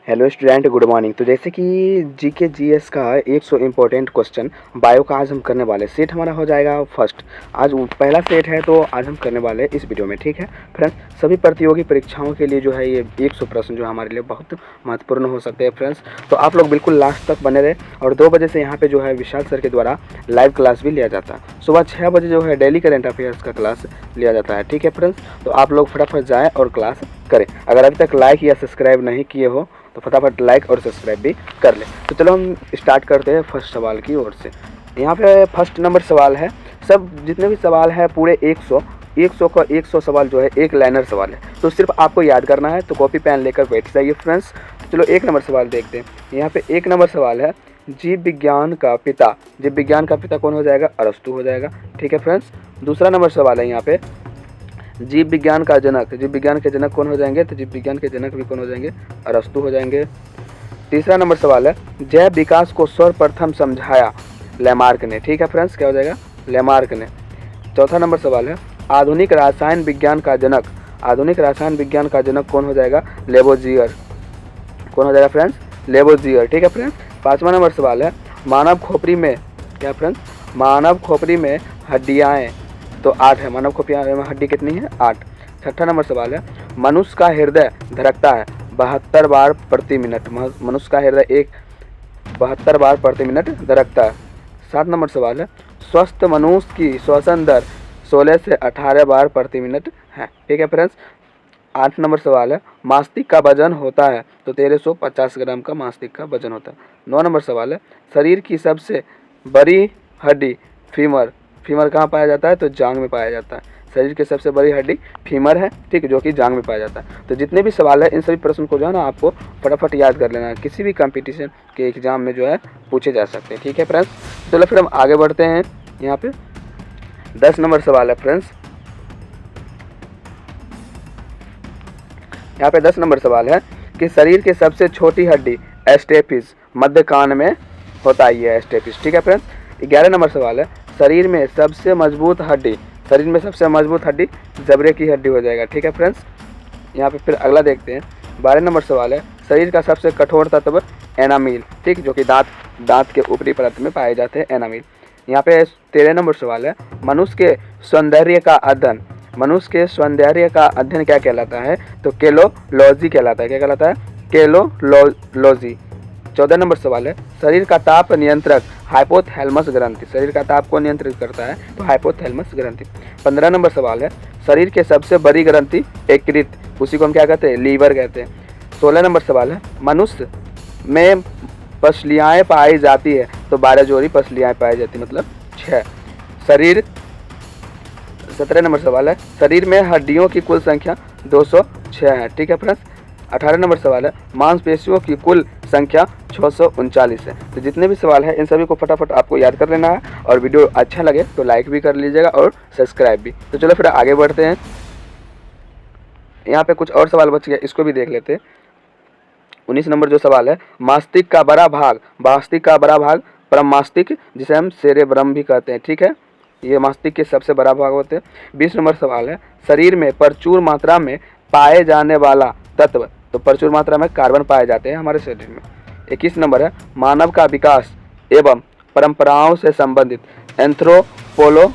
Hello student, good morning. तो जैसे कि जीके जीएस का 100 इम्पोर्टेंट क्वेश्चन बायो का आज हम करने वाले। सेट हमारा हो जाएगा फर्स्ट। आज पहला सेट है तो आज हम करने वाले इस वीडियो में, ठीक है फ्रेंड्स। सभी प्रतियोगी परीक्षाओं के लिए जो है ये 100 प्रश्न जो हमारे लिए बहुत महत्वपूर्ण हो सकते हैं फ्रेंड्स। तो आप लोग बिल्कुल लास्ट तक बने रहे। और 2 बजे से यहाँ पे जो है विशाल सर के द्वारा लाइव क्लास भी लिया जाता है। सुबह 6 बजे जो है डेली करेंट अफेयर्स का क्लास लिया जाता है, ठीक है फ्रेंड्स। तो आप लोग फटाफट जाएँ और क्लास करें। अगर अभी तक लाइक या सब्सक्राइब नहीं किए हो तो फटाफट लाइक और सब्सक्राइब भी कर ले। तो चलो हम स्टार्ट करते हैं फर्स्ट सवाल की ओर से। यहाँ पे फर्स्ट नंबर सवाल है। सब जितने भी सवाल है पूरे 100 का 100 सवाल जो है एक लाइनर सवाल है। तो सिर्फ आपको याद करना है, तो कॉपी पेन लेकर बैठ जाइए फ्रेंड्स। तो चलो 1 नंबर सवाल देखते हैं। यहाँ पे 1 नंबर सवाल है, जीव विज्ञान का पिता। जीव विज्ञान का पिता कौन हो जाएगा? अरस्तु हो जाएगा, ठीक है फ्रेंड्स। दूसरा नंबर सवाल है यहाँ पे, जीव विज्ञान का जनक। जीव विज्ञान के जनक कौन हो जाएंगे? तो जीव विज्ञान के जनक भी कौन हो जाएंगे? अरस्तु हो जाएंगे। तीसरा नंबर सवाल है, जैव विकास को सर्वप्रथम समझाया लैमार्क ने, ठीक है फ्रेंड्स। क्या हो जाएगा? लैमार्क ने। चौथा नंबर सवाल है, आधुनिक रसायन विज्ञान का जनक। आधुनिक रसायन विज्ञान का जनक कौन हो जाएगा? लेवोजियर। कौन हो जाएगा फ्रेंड्स? लेवोजियर, ठीक है फ्रेंड्स। पाँचवा नंबर सवाल है, मानव खोपड़ी में, क्या फ्रेंड्स? मानव खोपड़ी में हड्डियाँ तो 8 है। मानव खोपड़ी में हड्डी कितनी है? 8। छठा नंबर सवाल है, मनुष्य का हृदय धड़कता है 72 बार प्रति मिनट। मनुष्य का हृदय 72 बार प्रति मिनट धड़कता है। 7 नंबर सवाल है, स्वस्थ मनुष्य की श्वसन दर 16 से 18 बार प्रति मिनट है, ठीक है फ्रेंड्स। 8 नंबर सवाल है, मास्तिक का वजन होता है तो 1350 ग्राम का मास्तिक का वजन होता है। 9 नंबर सवाल है, शरीर की सबसे बड़ी हड्डी फीमर। फीमर कहाँ पाया जाता है? तो जांग में पाया जाता है। शरीर की सबसे बड़ी हड्डी फीमर है, ठीक है, जो कि जांग में पाया जाता है। तो जितने भी सवाल है इन सभी प्रश्न को जो है ना आपको फटाफट याद कर लेना है। किसी भी कंपटीशन के एग्जाम में जो है पूछे जा सकते हैं, ठीक है फ्रेंड्स। चलो फिर हम आगे बढ़ते हैं। यहाँ पे 10 नंबर सवाल है फ्रेंड्स। यहाँ पे 10 नंबर सवाल है कि शरीर की सबसे छोटी हड्डी एस्टेपिस मध्य कान में होता है, ये एस्टेपिस, ठीक है फ्रेंड्स। 11 नंबर सवाल है, शरीर में सबसे मजबूत हड्डी। शरीर में सबसे मजबूत हड्डी जबड़े की हड्डी हो जाएगा, ठीक है फ्रेंड्स। यहाँ पे फिर अगला देखते हैं। 12 नंबर सवाल है, शरीर का सबसे कठोर तत्व एनामिल, ठीक, जो कि दांत के ऊपरी परत में पाए जाते हैं, एनामिल। यहाँ पे 13 नंबर सवाल है, मनुष्य के सौंदर्य का अध्ययन। मनुष्य के सौंदर्य का अध्ययन क्या कहलाता है? तो केलोलॉजी कहलाता है। क्या कहलाता है? केलोलॉजी। 14 नंबर सवाल है, शरीर का ताप नियंत्रक हाइपोथैलेमस ग्रंथि। शरीर का ताप को नियंत्रित करता है तो हाइपोथैलेमस ग्रंथि। 15 नंबर सवाल है, शरीर के सबसे बड़ी ग्रंथि यकृत, उसी को हम क्या कहते हैं? लीवर कहते हैं। 16 नंबर सवाल है, मनुष्य में पसलियाएँ पाई जाती है तो 12 जोड़ी पसलियाएँ पाई जाती, मतलब 6। शरीर 17 नंबर सवाल है, शरीर में हड्डियों की कुल संख्या 206 है, ठीक है फ्रेंड्स। 18 नंबर सवाल है, मांसपेशियों की कुल संख्या 639 है। तो जितने भी सवाल है इन सभी को फटाफट आपको याद कर लेना है। और वीडियो अच्छा लगे तो लाइक भी कर लीजिएगा और सब्सक्राइब भी। तो चलो फिर आगे बढ़ते हैं। यहाँ पे कुछ और सवाल बच गया, इसको भी देख लेते हैं। 19 नंबर जो सवाल है, मस्तिष्क का बड़ा भाग। मस्तिष्क का बड़ा भाग परमस्तिष्क, जिसे हम सेरेब्रम भी कहते हैं, ठीक है। ये मस्तिष्क के सबसे बड़ा भाग होते हैं। 20 नंबर सवाल है, शरीर में प्रचुर मात्रा में पाए जाने वाला तत्व। तो प्रचुर मात्रा में कार्बन पाए जाते हैं हमारे शरीर में। 21 नंबर है, मानव का विकास एवं परंपराओं से संबंधित एंथ्रोपोलॉजी,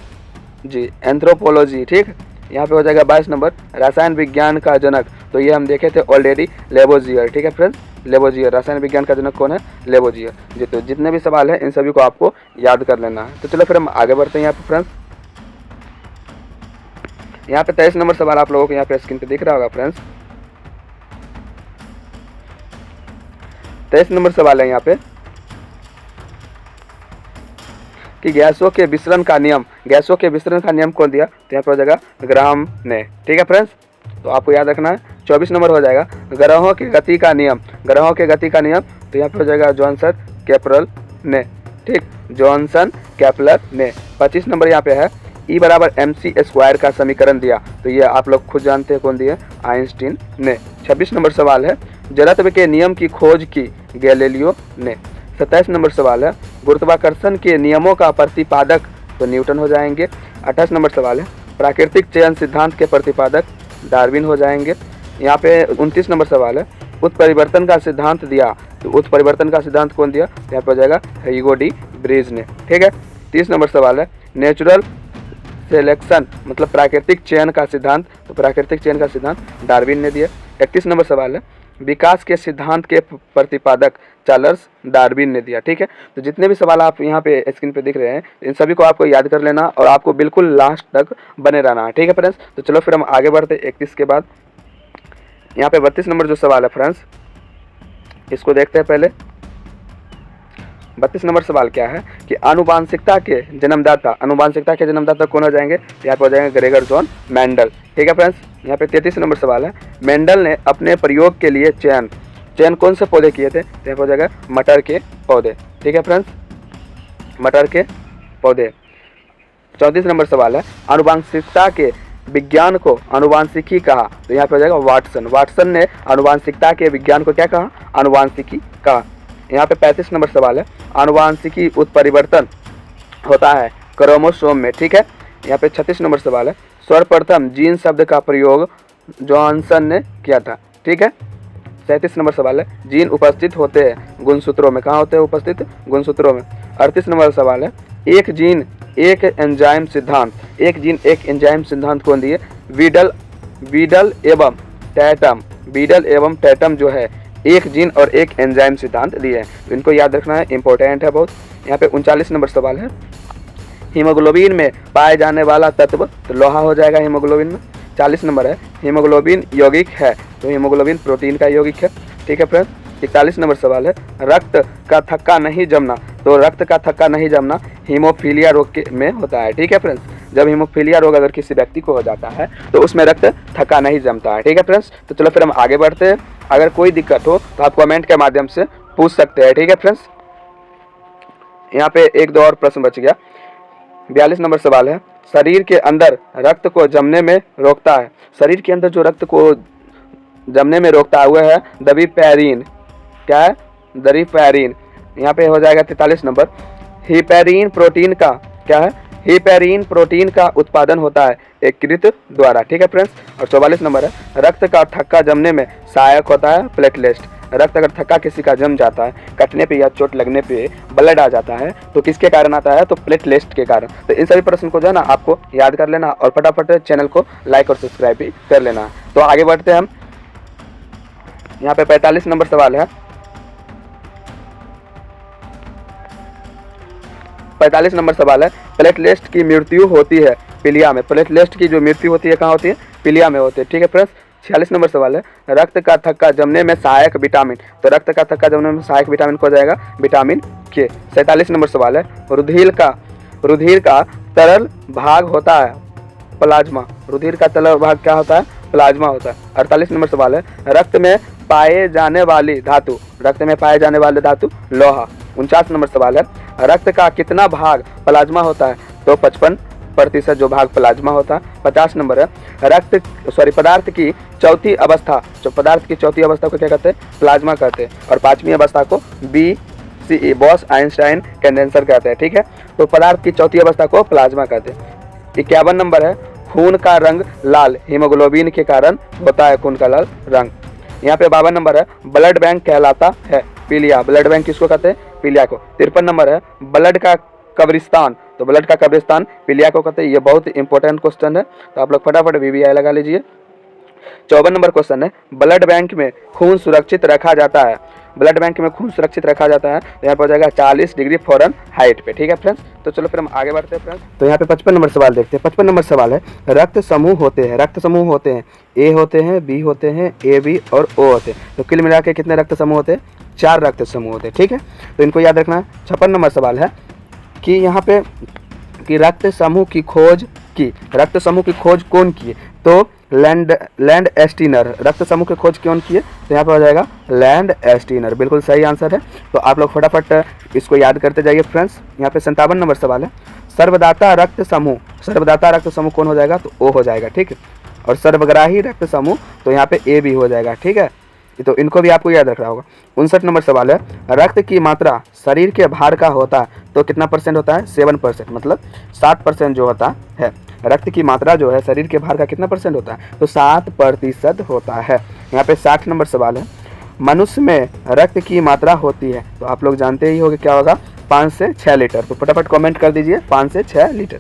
ठीक। यहाँ पे हो जाएगा 22 नंबर, रसायन विज्ञान का जनक। तो ये हम देखे थे ऑलरेडी, लेवोजियर, ठीक है फ्रेंड्स। लेवोजियर, रसायन विज्ञान का जनक कौन है? लेवोजियर जी। तो जितने भी सवाल है इन सभी को आपको याद कर लेना है। तो चलो फिर हम आगे बढ़ते हैं यहाँ पे फ्रेंड्स। यहाँ पे 23 नंबर सवाल आप लोगों को यहाँ पे स्क्रीन पे दिख रहा होगा फ्रेंड्स। 23 नंबर सवाल है यहाँ पे कि गैसों के विसरण का नियम। गैसों के विसरण का नियम कौन दिया? तो यहाँ पे हो जाएगा ग्राहम ने, ठीक है फ्रेंड्स। तो आपको याद रखना है। 24 नंबर हो जाएगा ग्रहों की गति का नियम। ग्रहों के गति का नियम, तो यहाँ पे हो जाएगा जॉनसन केपलर ने, ठीक, जॉनसन केपलर ने। 25 नंबर यहाँ पे है, E बराबर mc² का समीकरण दिया। तो ये आप लोग खुद जानते हैं कौन दिया? आइंस्टीन ने। 26 नंबर सवाल है, जड़त्व के नियम की खोज की गैलीलियो ने। 27 नंबर सवाल है, गुरुत्वाकर्षण के नियमों का प्रतिपादक। तो न्यूटन हो जाएंगे। 28 नंबर सवाल है, प्राकृतिक चयन सिद्धांत के प्रतिपादक डार्विन हो जाएंगे। यहाँ पे 29 नंबर सवाल है, उत्परिवर्तन का सिद्धांत दिया? तो उत्परिवर्तन का सिद्धांत कौन दिया? यहाँ पर हो जाएगा ह्यूगो डी ब्रीज ने। ठीक है। 30 नंबर सवाल है, नेचुरल सिलेक्शन मतलब प्राकृतिक चयन का सिद्धांत, तो प्राकृतिक चयन का सिद्धांत डार्विन ने दिया। 31 नंबर सवाल है, विकास के सिद्धांत के प्रतिपादक चार्ल्स डार्विन ने दिया। ठीक है। तो जितने भी सवाल आप यहाँ पे स्क्रीन पे दिख रहे हैं इन सभी को आपको याद कर लेना और आपको बिल्कुल लास्ट तक बने रहना है। ठीक है फ्रेंड्स। तो चलो फिर हम आगे बढ़ते 31 के बाद। यहाँ पे 32 नंबर जो सवाल है फ्रेंड्स, इसको देखते हैं पहले। 32 नंबर सवाल क्या है कि आनुवांशिकता के जन्मदाता कौन हो जाएंगे? यहाँ पे हो जाएंगे ग्रेगर जॉन मेंडल। ठीक है फ्रेंड्स। यहाँ पे 33 नंबर सवाल है, मेंडल ने अपने प्रयोग के लिए चयन कौन से पौधे किए थे? तो यहाँ पे हो जाएगा मटर के पौधे। ठीक है फ्रेंड्स, मटर के पौधे। 34 नंबर सवाल है, आनुवांशिकता के विज्ञान को आनुवांशिकी कहा? तो यहाँ पे हो जाएगा वाटसन ने आनुवांशिकता के विज्ञान को क्या कहा? आनुवांशिकी कहा। यहाँ पे 35 नंबर सवाल है, आनुवांशिकी उत्परिवर्तन होता है क्रोमोसोम में। ठीक है। यहाँ पे 36 नंबर सवाल है, सर्वप्रथम जीन शब्द का प्रयोग जॉनसन ने किया था। ठीक है। 37 नंबर सवाल है, जीन उपस्थित होते हैं गुणसूत्रों में। कहाँ होते हैं उपस्थित? गुणसूत्रों में। 38 नंबर सवाल है, एक जीन एक एंजाइम सिद्धांत कौन दिए? वीडल एवं टैटम जो है एक जीन और एक एंजाइम सिद्धांत दिए हैं। तो इनको याद रखना है, इंपॉर्टेंट है बहुत। यहाँ पे 39 नंबर सवाल है, हीमोग्लोबिन में पाए जाने वाला तत्व? तो लोहा हो जाएगा हीमोग्लोबिन में। 40 नंबर है, हीमोग्लोबिन यौगिक है? तो हीमोग्लोबिन प्रोटीन का यौगिक है। ठीक है फ्रेंड्स। 41 नंबर सवाल है, रक्त का थक्का नहीं जमना? तो रक्त का थक्का नहीं जमना हीमोफीलिया रोग में होता है। ठीक है फ्रेंड्स। जब हीमोफीलिया रोग अगर किसी व्यक्ति को हो जाता है तो उसमें रक्त थक्का नहीं जमता है। ठीक है फ्रेंड्स। तो चलो फिर हम आगे बढ़ते हैं। अगर कोई दिक्कत हो तो आप कमेंट के माध्यम से पूछ सकते हैं। ठीक है फ्रेंड्स। यहाँ पे एक दो और प्रश्न बच गया। 42 नंबर सवाल है, शरीर के अंदर रक्त को जमने में रोकता है? शरीर के अंदर जो रक्त को जमने में रोकता है वह है दविपैरिन। क्या है? दविपैरिन। यहाँ पे हो जाएगा 43 नंबर, हिपैरिन प्रोटीन का क्या है? हिपैरिन प्रोटीन का उत्पादन होता है यकृत द्वारा। ठीक है फ्रेंड्स। और 44 नंबर है, रक्त का थक्का जमने में सहायक होता है प्लेटलेट। रक्त अगर थक्का किसी का जम जाता है, कटने पे या चोट लगने पे ब्लड आ जाता है तो किसके कारण आता है? तो प्लेटलेट के कारण। तो इन सभी प्रश्न को जो है ना आपको याद कर लेना और फटाफट चैनल को लाइक और सब्सक्राइब भी कर लेना। तो आगे बढ़ते हैं हम। यहाँ पे 45 नंबर सवाल है, 45 नंबर सवाल है, प्लेटलेट की मृत्यु होती है पीलिया में? प्लेटलेट की जो मृत्यु होती है कहाँ होती है? पीलिया में होती है। ठीक है फ्रेंड्स। 46 नंबर सवाल है, रक्त का थक्का जमने में सहायक विटामिन? तो रक्त का थक्का जमने में सहायक विटामिन को जाएगा विटामिन के। 47 नंबर सवाल है, रुधिर का तरल भाग होता है प्लाज्मा? रुधिर का तरल भाग क्या होता है? प्लाज्मा होता है। 48 नंबर सवाल है, रक्त में पाए जाने वाली धातु? लोहा। 49 नंबर सवाल है, रक्त का कितना भाग प्लाज्मा होता है? तो 55% जो भाग प्लाज्मा होता है। 50 नंबर है, पदार्थ की चौथी अवस्था को क्या कहते हैं? प्लाज्मा कहते हैं। और पांचवी अवस्था को BCE बॉस आइंस्टाइन कंडेंसर कहते हैं। ठीक है। तो पदार्थ की चौथी अवस्था को प्लाज्मा कहते हैं। 51 नंबर है, खून का रंग लाल हीमोग्लोबिन के कारण होता है खून का लाल रंग। यहाँ पे 52 नंबर है, ब्लड बैंक कहलाता है पीलिया? ब्लड बैंक किसको कहते हैं? पीलिया को। 53 नंबर है, ब्लड का कब्रिस्तान? तो ब्लड का कब्रिस्तान पीलिया को कहते हैं। ये बहुत इंपॉर्टेंट क्वेश्चन है, तो आप लोग फटाफट VBI लगा लीजिए। 54 नंबर क्वेश्चन है, ब्लड बैंक में खून सुरक्षित रखा जाता है? ब्लड बैंक में खून सुरक्षित रखा जाता है तो यहाँ पर हो जाएगा 40 डिग्री फ़ारेनहाइट पे। ठीक है फ्रेंड्स। तो चलो फिर हम आगे बढ़ते हैं फ्रेंड्स। तो यहाँ पे 55 नंबर सवाल देखते हैं। 55 नंबर सवाल है, रक्त समूह होते हैं A होते हैं, B होते हैं, AB और O होते हैं। तो कुल मिला के कितने रक्त समूह होते हैं? 4 रक्त समूह होते हैं। ठीक है। तो इनको याद रखना है। 56 नंबर सवाल है कि यहाँ पे कि रक्त समूह की खोज कौन की? तो लैंड एस्टीनर। रक्त समूह की खोज कौन की है? तो यहाँ पर हो जाएगा लैंड एस्टीनर। बिल्कुल सही आंसर है। तो आप लोग फटाफट इसको याद करते जाइए फ्रेंड्स। यहाँ पे 57 नंबर सवाल है, सर्वदाता रक्त समूह कौन हो जाएगा? तो O हो जाएगा। ठीक है। और सर्वग्राही रक्त समूह तो यहाँ पे A भी हो जाएगा। ठीक है। तो इनको भी आपको याद रखना होगा। 59 नंबर सवाल है, रक्त की मात्रा शरीर के भार का होता है तो कितना % होता है? 7%। मतलब 7% जो होता है। रक्त की मात्रा जो है शरीर के भार का कितना % होता है? तो 7% होता है। यहाँ पे 60 नंबर सवाल है, मनुष्य में रक्त की मात्रा होती है? तो आप लोग जानते ही होंगे क्या होगा, 5 से 6 लीटर। तो फटाफट कमेंट कर दीजिए 5 से 6 लीटर।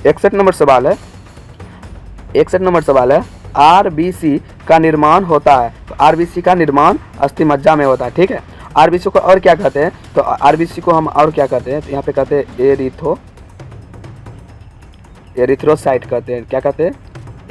61 नंबर सवाल है, 61 नंबर सवाल है, आरबीसी का निर्माण होता है। तो आरबीसी का निर्माण अस्थि मज्जा में होता है, ठीक है। आरबीसी को और क्या कहते हैं? तो आरबीसी को हम और क्या कहते हैं? तो यहाँ पे कहते हैं एरिथ्रोसाइट कहते हैं। क्या कहते हैं?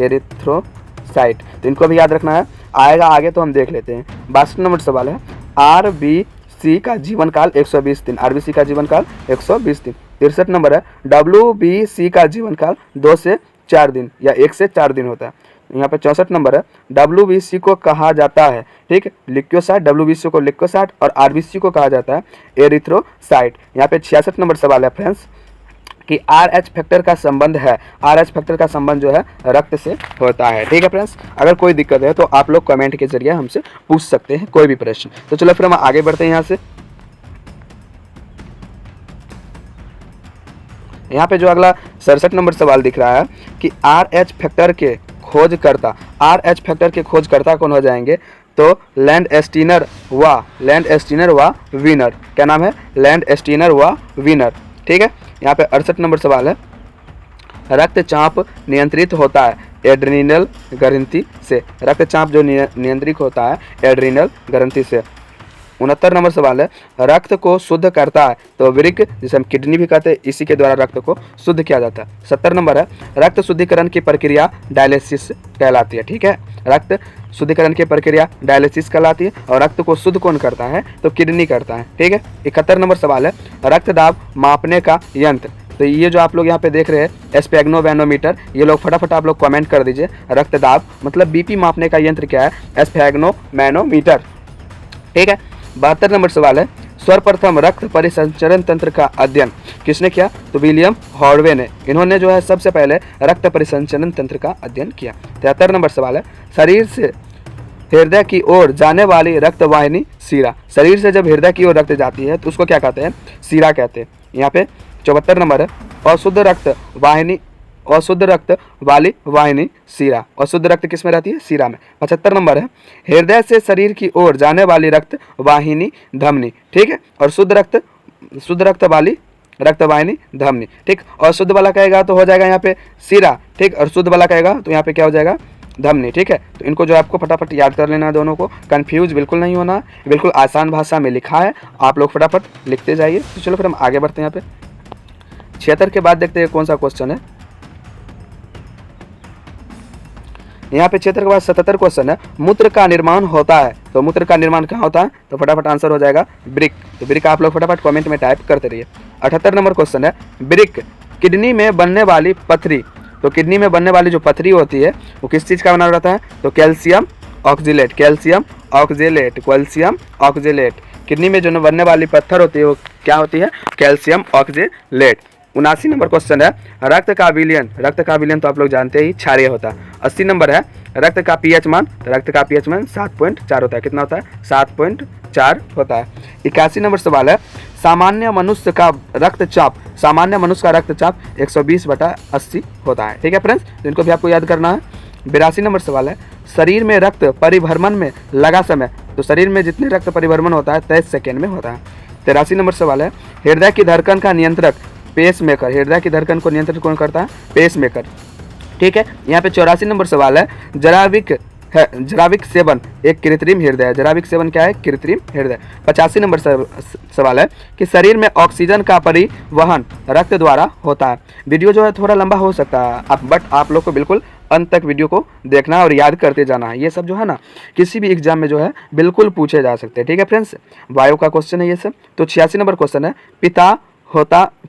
एरिथ्रोसाइट। तो इनको भी याद रखना है, आएगा आगे तो हम देख लेते हैं। 62 नंबर सवाल है, आरबीसी का जीवन काल 120 दिन। आरबीसी का जीवन काल 120 दिन। 63 नंबर है, डब्ल्यूबीसी का जीवन काल 2 से 4 दिन या 1 से 4 दिन होता है। यहाँ पे 64 नंबर है, डब्ल्यूबीसी को कहा जाता है, ठीक है, लिक्योसाइट। डब्ल्यूबीसी को लिक्योसाइट और आरबीसी को कहा जाता है एरिथ्रोसाइट। यहाँ पे 66 नंबर सवाल है फ्रेंड्स कि RH फैक्टर का संबंध है। RH फैक्टर का संबंध जो है रक्त से होता है, ठीक है फ्रेंड्स। अगर कोई दिक्कत है तो आप लोग कमेंट के जरिए हमसे पूछ सकते हैं कोई भी प्रश्न। तो चलो फिर हम आगे बढ़ते हैं यहाँ से। यहाँ पे जो अगला 67 नंबर सवाल दिख रहा है कि RH फैक्टर के खोजकर्ता कौन हो जाएंगे? तो लैंड एस्टीनर व वीनर। क्या नाम है? लैंड एस्टीनर व वीनर, ठीक है। यहाँ पे 68 नंबर सवाल है, रक्तचाप नियंत्रित होता है एड्रिनल ग्रंथि से। रक्तचाप जो नियंत्रित होता है एड्रिनल ग्रंथि से। 69 नंबर सवाल है, रक्त को शुद्ध करता है। तो वृक्क, जिसे हम किडनी भी कहते हैं, इसी के द्वारा रक्त को शुद्ध किया जाता है। 70 नंबर है, रक्त शुद्धिकरण की प्रक्रिया डायलिसिस कहलाती है, ठीक है। रक्त शुद्धिकरण की प्रक्रिया डायलिसिस कहलाती है और रक्त को शुद्ध कौन करता है? तो किडनी करता है, ठीक है। 71 नंबर सवाल है, रक्तदाब मापने का यंत्र। तो ये जो आप लोग यहाँ पे देख रहे हैं स्फेग्नोमैनोमीटर, ये लोग फटाफट आप लोग कमेंट कर दीजिए। रक्तदाब मतलब बीपी मापने का यंत्र क्या है? स्फेग्नोमैनोमीटर, ठीक है। 72 नंबर सवाल है, सर्वप्रथम रक्त परिसंचरण तंत्र का अध्ययन किसने किया? तो विलियम हॉर्वे ने। इन्होंने जो है सबसे पहले रक्त परिसंचरण तंत्र का अध्ययन किया। 73 नंबर सवाल है, शरीर से हृदय की ओर जाने वाली रक्त वाहिनी शिरा। शरीर से जब हृदय की ओर रक्त जाती है तो उसको क्या कहते हैं? शिरा कहते हैं। यहाँ पे 74 नंबर है, अशुद्ध रक्त वाली वाहिनी शिरा। अशुद्ध रक्त किस में रहती है? शिरा में। 75 नंबर है, हृदय से शरीर की ओर जाने वाली रक्त वाहिनी धमनी, ठीक है। और शुद्ध रक्त वाली रक्त वाहिनी धमनी, ठीक। और शुद्ध वाला कहेगा तो हो जाएगा यहाँ पे शिरा, ठीक। और शुद्ध वाला कहेगा तो यहाँ पे क्या हो जाएगा? धमनी, ठीक है। तो इनको जो आपको फटाफट याद कर लेना है, दोनों को कंफ्यूज बिल्कुल नहीं होना, बिल्कुल आसान भाषा में लिखा है, आप लोग फटाफट लिखते जाइए। तो चलो फिर हम आगे बढ़ते हैं। यहाँ पे 76 के बाद देखते हैं कौन सा क्वेश्चन है। यहाँ पे 76 के बाद 77 क्वेश्चन है, मूत्र का निर्माण होता है। तो मूत्र का निर्माण कहाँ होता है? तो फटाफट आंसर हो जाएगा ब्रिक। तो ब्रिक आप लोग फटाफट कमेंट में टाइप करते रहिए। 78 नंबर क्वेश्चन है, ब्रिक किडनी में बनने वाली पथरी। तो किडनी में बनने वाली जो पथरी होती है वो किस चीज़ का बना रहता है? तो कैल्शियम ऑक्जेलेट। किडनी में जो बनने वाली पत्थर होती है वो क्या होती है? Calcium oxalate. 79 नंबर क्वेश्चन है, रक्त का विलयन तो आप लोग जानते ही क्षारीय होता है। 80 नंबर है, रक्त का पीएच मान 7.4 होता है। कितना होता है? 7.4 होता है। 81 नंबर सवाल है, सामान्य मनुष्य का रक्तचाप 120/80 होता है, ठीक है फ्रेंड्स। तो इनको भी आपको याद करना है। 82 नंबर सवाल है, शरीर में रक्त परिभ्रमण में लगा समय। तो शरीर में जितने रक्त परिभ्रमण होता है 23 सेकेंड में होता है। 83 नंबर सवाल है, हृदय की धड़कन का नियंत्रक पेसमेकर। हृदय की धड़कन को नियंत्रित कौन करता है? पेसमेकर, ठीक है। यहाँ पे 84 नंबर सवाल है, जराविक सेवन एक कृत्रिम हृदय है। जराविक सेवन क्या है? कृत्रिम हृदय। 85 नंबर सवाल है कि शरीर में ऑक्सीजन का परिवहन रक्त द्वारा होता है। वीडियो जो है थोड़ा लंबा हो सकता है बट आप लोग को बिल्कुल अंत तक वीडियो को देखना है और याद करते जाना है। ये सब जो है ना किसी भी एग्जाम में जो है बिल्कुल पूछे जा सकते हैं, ठीक है फ्रेंड्स। वायु का क्वेश्चन है ये सब। तो 86 नंबर क्वेश्चन है,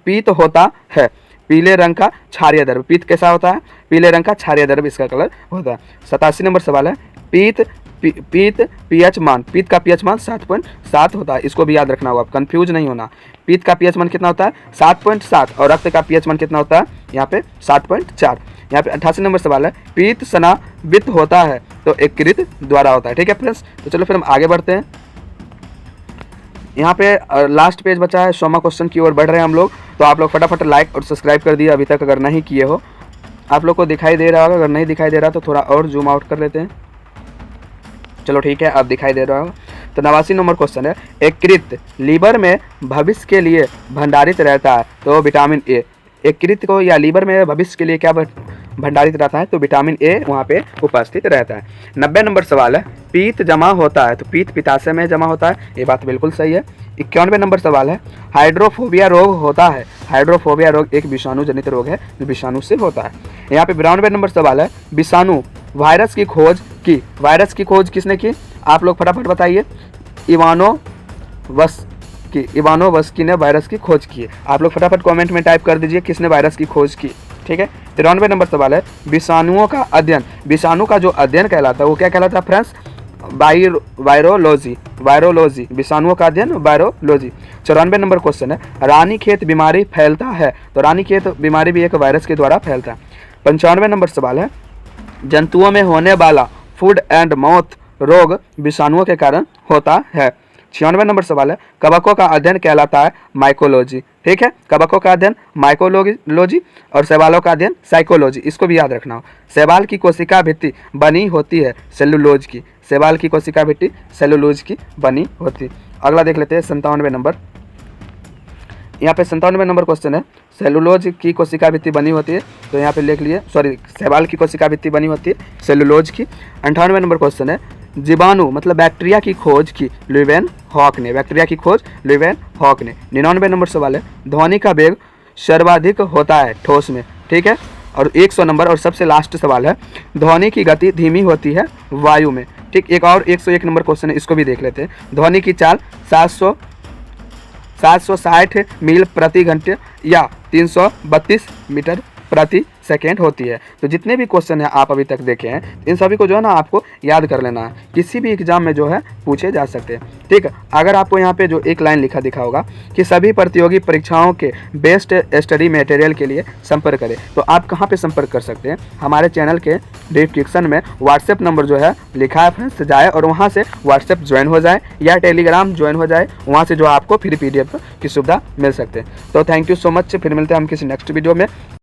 पीत होता है पीले रंग का क्षारीय द्रव्य। पीत कैसा होता है? पीले रंग का क्षारीय द्रव्य इसका कलर होता है। 87 नंबर सवाल है, पीत पीएच मान 7.7 होता है। इसको भी याद रखना होगा, कंफ्यूज नहीं होना। पीत का पीएच मान कितना होता है? 7.7 और रक्त का पीएच मान कितना होता है? यहाँ पे 7.4। यहाँ पे 88 नंबर सवाल है, पीत स्नावित होता है तो यकृत द्वारा होता है, ठीक है फ्रेंड्स। तो चलो फिर हम आगे बढ़ते हैं। यहाँ पे लास्ट पेज बचा है, 100वां क्वेश्चन की ओर बढ़ रहे हैं हम लोग। तो आप लोग फटाफट लाइक और सब्सक्राइब कर दिए अभी तक अगर नहीं किए हो। आप लोग को दिखाई दे रहा होगा, अगर नहीं दिखाई दे रहा तो थोड़ा और जूम आउट कर लेते हैं। चलो ठीक है, अब दिखाई दे रहा होगा। तो 89 नंबर क्वेश्चन है, यकृत लीवर में भविष्य के लिए भंडारित रहता है, तो विटामिन ए। यकृत को या लीवर में भविष्य के लिए क्या भंडारित रहता है, तो विटामिन ए वहाँ पे उपस्थित रहता है। 90 नंबर सवाल है, पीत जमा होता है, तो पीत पित्ताशय में जमा होता है, ये बात बिल्कुल सही है। 91 नंबर सवाल है, हाइड्रोफोबिया रोग होता है। हाइड्रोफोबिया रोग एक विषाणु जनित रोग है जो विषाणु से होता है। यहाँ पे 92 नंबर सवाल है, विषाणु वायरस की खोज की। वायरस की खोज किसने की, आप लोग फटाफट बताइए। इवानोवस्की ने वायरस की खोज की है। आप लोग फटाफट कमेंट में टाइप कर दीजिए किसने वायरस की खोज की, ठीक है। 93 नंबर सवाल है, विषाणुओं का अध्ययन। विषाणु का जो अध्ययन कहलाता है वो क्या कहलाता है फ्रेंड्स, वायरोलॉजी। वायरोलॉजी विषाणुओं का अध्ययन, वायरोलॉजी। 94 नंबर क्वेश्चन है, रानीखेत बीमारी फैलता है, तो रानीखेत बीमारी भी एक वायरस के द्वारा फैलता है। 95 नंबर सवाल है, जंतुओं में होने वाला फूड एंड माउथ रोग विषाणुओं के कारण होता है। 96 नंबर सवाल है, कवकों का अध्ययन कहलाता है माइकोलॉजी, ठीक है। कवकों का अध्ययन माइकोलॉजी और शैवालों का अध्ययन साइकोलॉजी, इसको भी याद रखना हो। शैवाल की कोशिका भित्ति बनी होती है सेलुलोज की। शैवाल की कोशिका भित्ति सेलुलोज की बनी होती। अगला देख लेते हैं 97 नंबर। यहाँ पे 97 नंबर क्वेश्चन है, सेलुलोज की कोशिका भित्ति बनी होती है, तो यहाँ पे लिख लिए, सॉरी, शैवाल की कोशिका भित्ति बनी होती है सेलुलोज की। 98 नंबर क्वेश्चन है, जीवाणु मतलब बैक्टीरिया की खोज की ल्यूवेन हॉक ने। बैक्टीरिया की खोज ल्यूवेन हॉक ने। 99 नंबर सवाल है, ध्वनि का वेग सर्वाधिक होता है ठोस में, ठीक है। और 100 नंबर और सबसे लास्ट सवाल है, ध्वनि की गति धीमी होती है वायु में, ठीक। एक और 101 नंबर क्वेश्चन है, इसको भी देख लेते हैं। ध्वनि की चाल 760 मील प्रति घंटे या 332 मीटर प्रति सेकेंड होती है। तो जितने भी क्वेश्चन हैं आप अभी तक देखे हैं, इन सभी को जो है ना आपको याद कर लेना है, किसी भी एग्जाम में जो है पूछे जा सकते हैं, ठीक है। अगर आपको यहाँ पे जो एक लाइन लिखा दिखा होगा कि सभी प्रतियोगी परीक्षाओं के बेस्ट स्टडी मटेरियल के लिए संपर्क करें, तो आप कहाँ पे संपर्क कर सकते हैं, हमारे चैनल के डिस्क्रिप्शन में व्हाट्सएप नंबर जो है लिखा है फ्रेंड्स, जाए और वहाँ से व्हाट्सएप ज्वाइन हो जाए या टेलीग्राम ज्वाइन हो जाए, वहाँ से जो आपको फ्री PDF की सुविधा मिल सकते हैं। तो थैंक यू सो मच, फिर मिलते हैं हम किसी नेक्स्ट वीडियो में।